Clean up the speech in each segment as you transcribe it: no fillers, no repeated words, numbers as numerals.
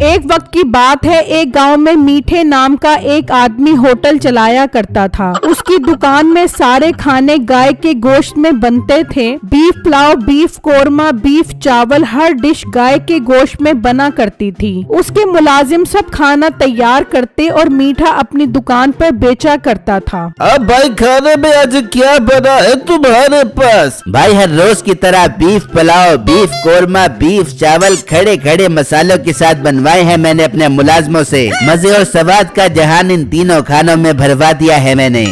एक वक्त की बात है, एक गांव में मीठे नाम का एक आदमी होटल चलाया करता था। उसकी दुकान में सारे खाने गाय के गोश्त में बनते थे। Beef pulao, beef korma, beef चावल, हर डिश गाय के गोश्त में बना करती थी। उसके मुलाजिम सब खाना तैयार करते और मीठा अपनी दुकान पर बेचा करता था। अब भाई खाने में आज क्या बना है तुम्हारे पास? भाई हर रोज की तरह beef pulao, beef korma, beef चावल खड़े खड़े मसालों के साथ बनवाए हैं मैंने अपने मुलाजमों से। मजे और स्वाद का जहान इन तीनों खानों में भरवा दिया है मैंने।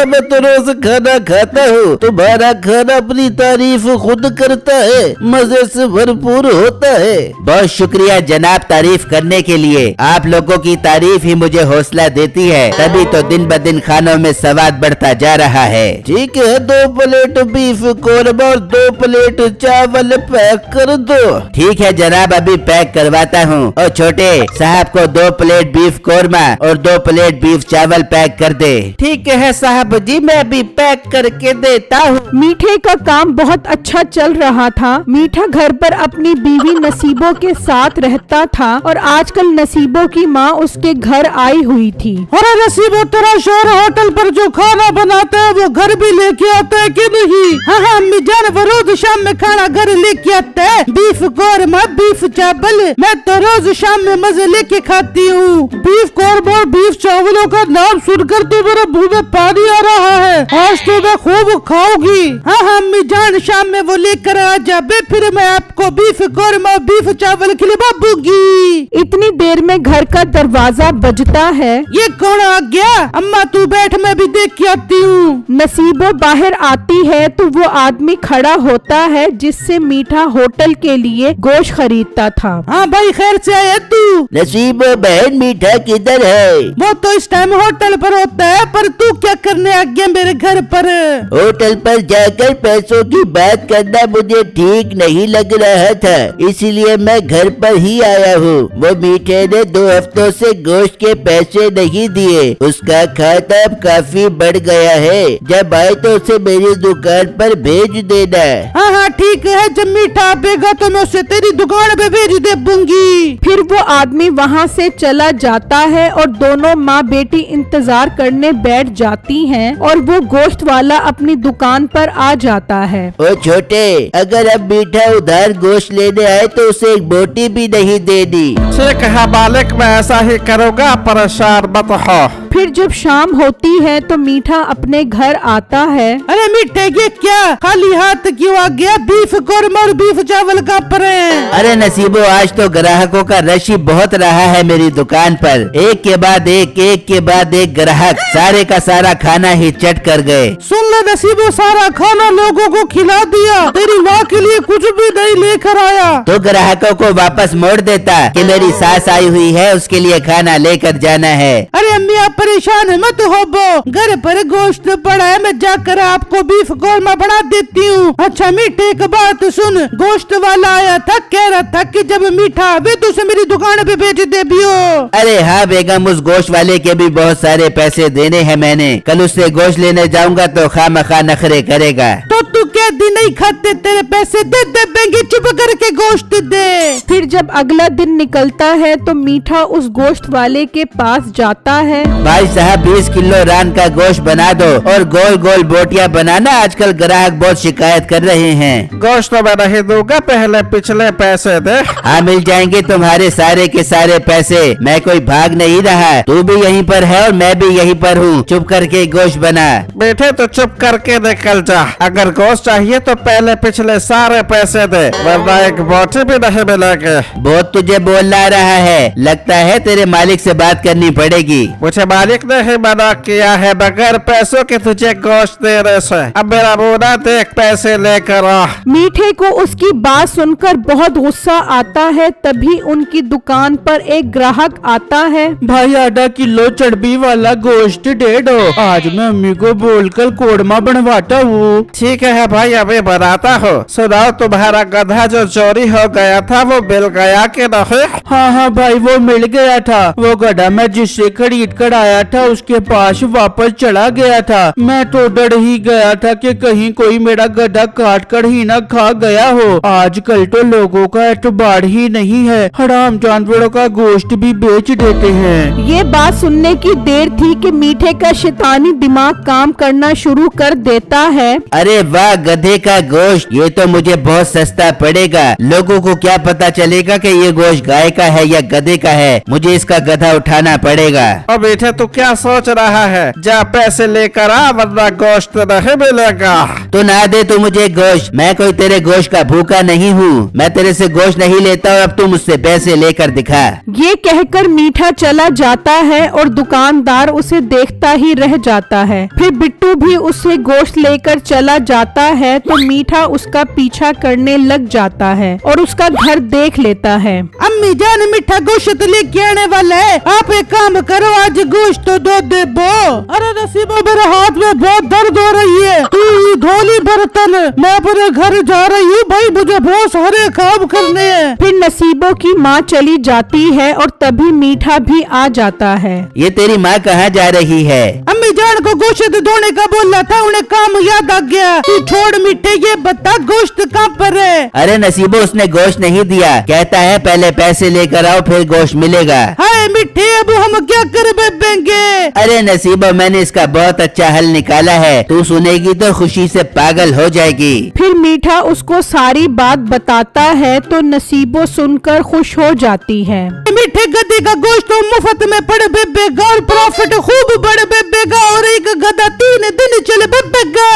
मैं तो रोज खाना खाता हूँ, तुम्हारा खाना अपनी तारीफ खुद करता है, मजे से भरपूर होता है। बहुत शुक्रिया जनाब तारीफ करने के लिए। आप लोगों की तारीफ ही मुझे हौसला देती है, तभी तो दिन ब दिन खानों में स्वाद बढ़ता जा रहा है। ठीक है, 2 प्लेट बीफ कोरमा और 2 प्लेट चावल पैक कर दो। ठीक है जनाब, अभी पैक करवाता हूँ। और छोटे साहब को 2 प्लेट बीफ कोरमा और 2 प्लेट बीफ चावल पैक कर दे। ठीक है साहब जी, मैं अभी पैक करके देता हूँ। मीठे का काम बहुत अच्छा चल रहा था। मीठा घर पर अपनी बीवी नसीबों के साथ रहता था और आजकल नसीबों की माँ उसके घर आई हुई थी। अरे नसीबो, तेरा शोहर होटल पर जो खाना बनाता है वो घर भी लेके आता है कि नहीं? हाँ अम्मी जान, वो रोज शाम में खाना घर लेके आता है। बीफ कोरमा, बीफ चावल मैं तो रोज शाम में मजे लेके खाती हूँ। बीफ कोरमा और बीफ चावलों का नाम सुनकर तो मेरे मुँह में पानी आ रहा है। आज तो मैं खूब खाऊंगी। हाँ अम्मी जान, शाम में वो लेकर आ जाबे, फिर मैं आपको बीफ कोरमा और बीफ चावल खिलवाऊंगी। इतनी देर में घर का दरवाजा बजता है। ये कौन आ गया? अम्मा तू बैठ, मैं भी देख के आती हूँ। नसीबो बाहर आती है तो वो आदमी खड़ा होता है जिससे मीठा होटल के लिए गोश्त खरीदता था। हाँ भाई, खैर से आया तू? नसीबो बहन मीठा किधर है? वो तो इस टाइम होटल पर होता है, पर तू क्या करने आ गया मेरे घर पर? होटल पर जाकर पैसों की बात करना मुझे ठीक नहीं लग रहा था, इसीलिए मैं घर पर ही आया हूँ। वो मीठे ने 2 हफ्तों से गोश्त के पैसे नहीं दिए। उसका खाता अब काफी बढ़ गया है। जब आए तो उसे मेरी दुकान पर भेज देना। हाँ ठीक है, जब मीठा आएगा तो मैं उसे तेरी दुकान पे भेज दूंगी। फिर वो आदमी वहाँ से चला जाता है और दोनों माँ बेटी इंतजार करने बैठ जाती हैं और वो गोश्त वाला अपनी दुकान पर आ जाता है। ओ छोटे, अगर अब मीठा उधार गोश्त लेने आए तो उसे एक बोटी भी नहीं देनी। ठीक है मालिक, मैं ऐसा ही करूँगा, परेशान मत हो। फिर जब शाम होती है तो मीठा अपने घर आता है। अरे मीठे, ये क्या खाली हाथ क्यों आ गया? बीफ कोरमा और बीफ चावल का पर है। अरे नसीबो, आज तो ग्राहकों का रश ही बहुत रहा है मेरी दुकान पर। एक के बाद एक ग्राहक सारे का सारा खाना ही चट कर गए। सुन ले नसीबो, सारा खाना लोगों को खिला दिया, तेरी माँ के लिए कुछ भी नहीं लेकर आया। तो ग्राहकों को वापस मोड़ देता कि मेरी सास आई हुई है, उसके लिए खाना लेकर जाना है। अरे अम्मी, आप परेशान मत हो, घर पर गोश्त पड़ा है, मैं जाकर आपको बीफ कोरमा बना देती हूँ। अच्छा मीठे, एक बात सुन, गोश्त वाला आया था, कह रहा था कि जब मीठा आवे तो उसे मेरी दुकान पे भेज दे भी हो। अरे हाँ बेगम, उस गोश्त वाले के भी बहुत सारे पैसे देने हैं मैंने। कल उससे गोश्त लेने जाऊंगा तो खामखा नखरे करेगा। तो तू क्या दिन नहीं खाते, तेरे पैसे दे देंगे, चुप करके गोश्त दे। फिर जब अगला दिन निकलता है तो मीठा उस गोश्त वाले के पास जाता है। भाई साहब, 20 किलो रान का गोश्त बना दो और गोल गोल बोटियां बनाना, आजकल ग्राहक बहुत शिकायत कर रहे हैं। गोश्त मैं नहीं दूंगा, पहले पिछले पैसे दे। हाँ मिल जाएंगे तुम्हारे सारे के सारे पैसे, मैं कोई भाग नहीं रहा। तू भी यहीं पर है और मैं भी यहीं पर हूँ, चुप करके गोश्त बना। बेटे तो चुप करके निकल जा, अगर गोश्त चाहिए तो पहले पिछले सारे पैसे दे, वरना एक बोटी भी नहीं मिलेगी। बहुत तुझे बोलना रहा है, लगता है तेरे मालिक से बात करनी पड़ेगी। मुझे मालिक ने ही मना किया है बगैर पैसों के तुझे गोश्त देने से। अब मेरा मुँह ना देख, पैसे लेकर आ। मीठे को उसकी बात सुनकर बहुत गुस्सा आता है। तभी उनकी दुकान पर एक ग्राहक आता है। भाई आधा किलो चर्बी वाला गोश्त दे दो, आज मैं अम्मी को बोलकर कोरमा बनवाता हूँ। ठीक है भाई, भाई अभी बनाता हूँ। सुनाओ तुम्हारा गधा जो चोरी हो गया था वो मिल गया कि नहीं? हाँ भाई वो मिल गया था। वो गधा मैं जिससे खरीद कर आया था उसके पास वापस चला गया था। मैं तो डर ही गया था कि कहीं कोई मेरा गधा काट कर ही ना खा गया हो। आजकल तो लोगों का एतबार ही नहीं है, हराम जानवरों का गोश्त भी बेच देते हैं। ये बात सुनने की देर थी कि मीठे का शैतानी दिमाग काम करना शुरू कर देता है। अरे वाह, गधे का गोश्त, ये तो मुझे बहुत सस्ता पड़ेगा। लोगों को क्या पता चलेगा कि ये गोश्त गाय का है या गधे का है। मुझे इसका गधा उठाना पड़ेगा। अब बेटे तू क्या सोच रहा है? जा पैसे लेकर आ वरना गोश्त नहीं मिलेगा। तो ना दे तू मुझे गोश्त, मैं कोई तेरे गोश्त का भूखा नहीं हूँ। मैं तेरे से गोश्त नहीं लेता और अब तू मुझसे पैसे लेकर दिखा। ये कहकर मीठा चला जाता है और दुकानदार उसे देखता ही रह जाता है। फिर बिट्टू भी उससे गोश्त लेकर चला जाता है तो मीठा उसका पीछा करने लग जाता है और उसका घर देख लेता है। अम्मी जान मीठा गोश्त लेके आने वाला है, आप एक काम करो आज गोश्त तो दो दे बो। अरे नसीबा मेरे हाथ में बहुत दर्द हो रही है, तू धोली बर्तन, मैं अपने घर जा रही हूँ भाई, मुझे बहुत सारे काम करने हैं। फिर नसीबों की माँ चली जाती है और तभी मीठा भी आ जाता है। ये तेरी माँ कहाँ जा रही है? अम्मी जान को गोश्त धोने का बोला था, उन्हें काम याद आ गया। तू छोड़ मीठे, ये बता गोश्त कहाँ पर है? अरे नसीबो, उसने गोश्त नहीं दिया, कहता है पहले पैसे लेकर आओ फिर गोश्त मिलेगा। हाय मीठे, अब हम क्या कर बेबेंगे? अरे नसीबो, मैंने इसका बहुत अच्छा हल निकाला है, तू सुनेगी तो खुशी से पागल हो जाएगी। फिर मीठा उसको सारी बात बताता है तो नसीबो सुनकर खुश हो जाती है। मीठे गधे का गोश्त तो मुफ्त में पड़ बेबेगा और प्रॉफिट खूब बढ़ बेबेगा और एक गधा 3 दिन चले बेबेगा।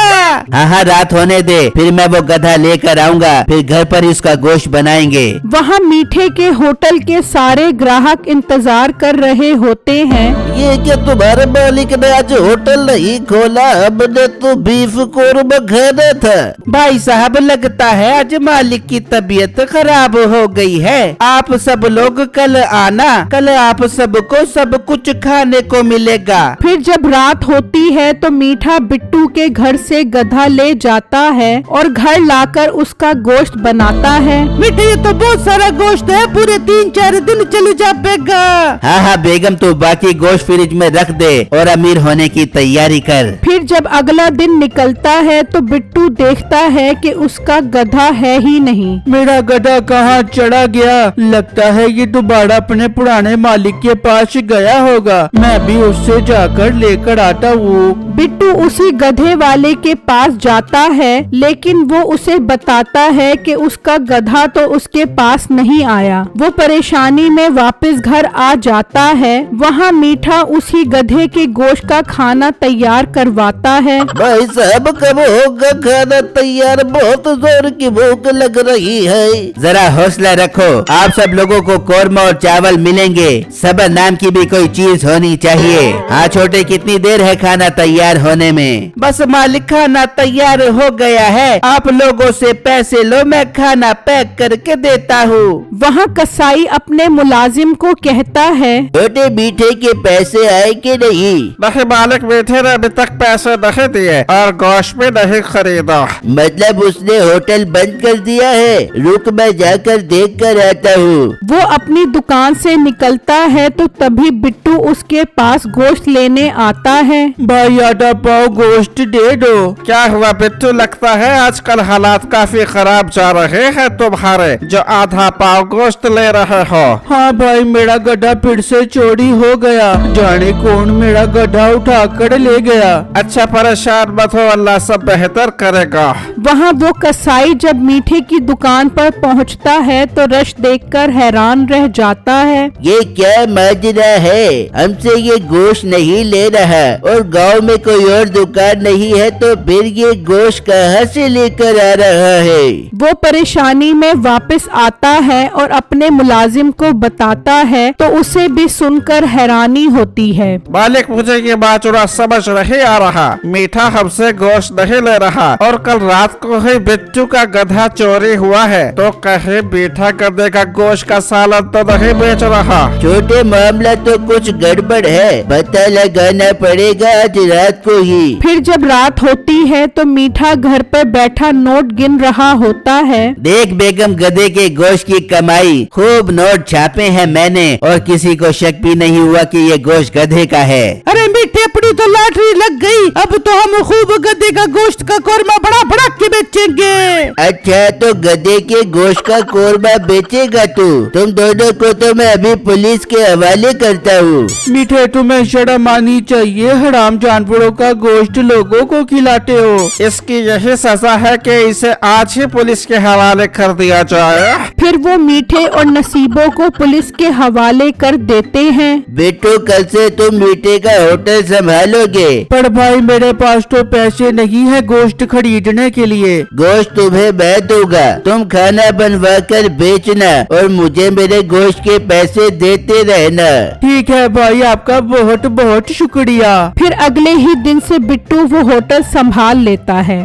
हाँ, रात होने दे, फिर मैं वो गधा लेकर आऊंगा, फिर घर पर ही उसका गोश्त बनाएंगे। वहाँ मीठे के होटल के सारे ग्राहक इंतजार कर रहे होते हैं। ये क्या तुम्हारे मालिक ने आज होटल नहीं खोला? हमने तो बीफ कोरमा खाना था। भाई साहब लगता है आज मालिक की तबीयत खराब हो गई है। आप सब लोग कल आना, कल आप सबको सब कुछ खाने को मिलेगा। फिर जब रात होती है तो मीठा बिट्टू के घर से गधा ले जाता है और घर लाकर उसका गोश्त बनाता है। मीठे ये तो बहुत सारा गोश्त है, पूरे 3-4 दिन चले जाएगा। हाँ बेगम, तू बाकी गोश्त फ्रिज में रख दे और अमीर होने की तैयारी कर। फिर जब अगला दिन निकलता है तो बिट्टू देखता है कि उसका गधा है ही नहीं। मेरा गधा कहाँ चढ़ा गया? लगता है ये दोबारा अपने पुराने मालिक के पास गया होगा। मैं भी उससे जाकर लेकर आता हूँ। बिट्टू उसी गधे वाले के पास जाता है लेकिन वो उसे बताता है कि उसका गधा तो उसके पास नहीं आया। वो परेशानी में वापस घर आ जाता है। वहाँ मीठा उसी गधे के गोश्त का खाना तैयार करवाता है। भाई साहब कब होगा खाना तैयार? बहुत जोर की भूख लग रही है। जरा हौसला रखो, आप सब लोगों को कोरमा और चावल मिलेंगे। सबर नाम की भी कोई चीज होनी चाहिए। हाँ छोटे, कितनी देर है खाना तैयार होने में? बस मालिक खाना तैयार हो गया है, आप लोगों से पैसे लो, मैं खाना पैक करके देता हूँ। वहाँ कसाई अपने मुलाजिम को कहता है, छोटे मीठे के पैसे आए कि नहीं? नहीं मालिक, मीठे ने अभी तक पैसे नहीं दिए और गोश्त भी नहीं खरीदा। मतलब उसने होटल बंद कर दिया है? रुक, मैं जाकर देख कर आता हूँ। वो अपनी दुकान से निकलता है तो तभी बिट्टू उसके पास गोश्त लेने आता है। भाई आधा पाव गोश्त दे दो। क्या हुआ बिट्टू? लगता है आजकल हालात काफी खराब जा रहे हैं तुम्हारे, जो आधा पाव गोश्त ले रहे हो। हाँ भाई, मेरा गधा फिर से चोरी हो गया, जाने कौन मेरा गधा उठा कर ले गया। अच्छा परेशान मत हो, अल्लाह सब बेहतर करेगा। वहाँ वो कसाई जब मीठे की दुकान पर पहुँचता है तो रश देखकर हैरान रह जाता है। ये क्या माजरा है? हमसे ये गोश्त नहीं ले रहा और गांव में कोई और दुकान नहीं है, तो फिर ये गोश्त कहाँ से लेकर आ रहा है? वो परेशानी में वापस आता है और अपने मुलाजिम को बताता है तो उसे भी सुनकर हैरानी होती है। मालिक, मुझे ये माजरा समझ नहीं आ रहा। मीठा हमसे गोश्त नहीं ले रहा और कल रात को ही बिट्टू का गधा चोरी हुआ है, तो कहीं मीठा गधे का गोश्त का सालन तो नहीं बेच रहा। छोटे, मामला तो कुछ गड़बड़ है, पता लगाना पड़ेगा। पड़ेगा आज रात को ही। फिर जब रात होती है तो मीठा घर पर बैठा नोट गिन रहा होता है। देख बेगम, गधे के गोश्त की कमाई, खूब नोट छापे हैं मैंने और किसी को शक भी नहीं हुआ कि ये गोश्त गधे का है। अरे मीठे, अपनी तो लॉटरी लग गई। अब तो हम खूब गधे का गोश्त का कोरमा बड़ा बड़ा के बेचेंगे। अच्छा, तो गधे के गोश्त का कोरमा बेचेगा तू? तुम दोनों को तो मैं अभी पुलिस के हवाले करता हूँ। मीठे, तुम्हें शर्म आनी चाहिए, हराम जानवरों का गोश्त लोगों को खिलाते हो। इसकी यही सजा है कि इसे आज ही पुलिस के हवाले कर दिया जाए। फिर वो मीठे और नसीबों को पुलिस के हवाले कर देते हैं। बेटो, कल से तुम मीठे का होटल संभालोगे। पर भाई, मेरे पास तो पैसे नहीं है गोश्त खरीदने के लिए। गोश्त तुम्हें मैं दूंगा, तुम खाना बनवा कर बेचना और मुझे मेरे गोश्त के पैसे देते रहना। ठीक है भाई, आपका बहुत बहुत शुक्रिया। फिर अगले ही दिन से बिट्टू वो होटल संभाल लेता है।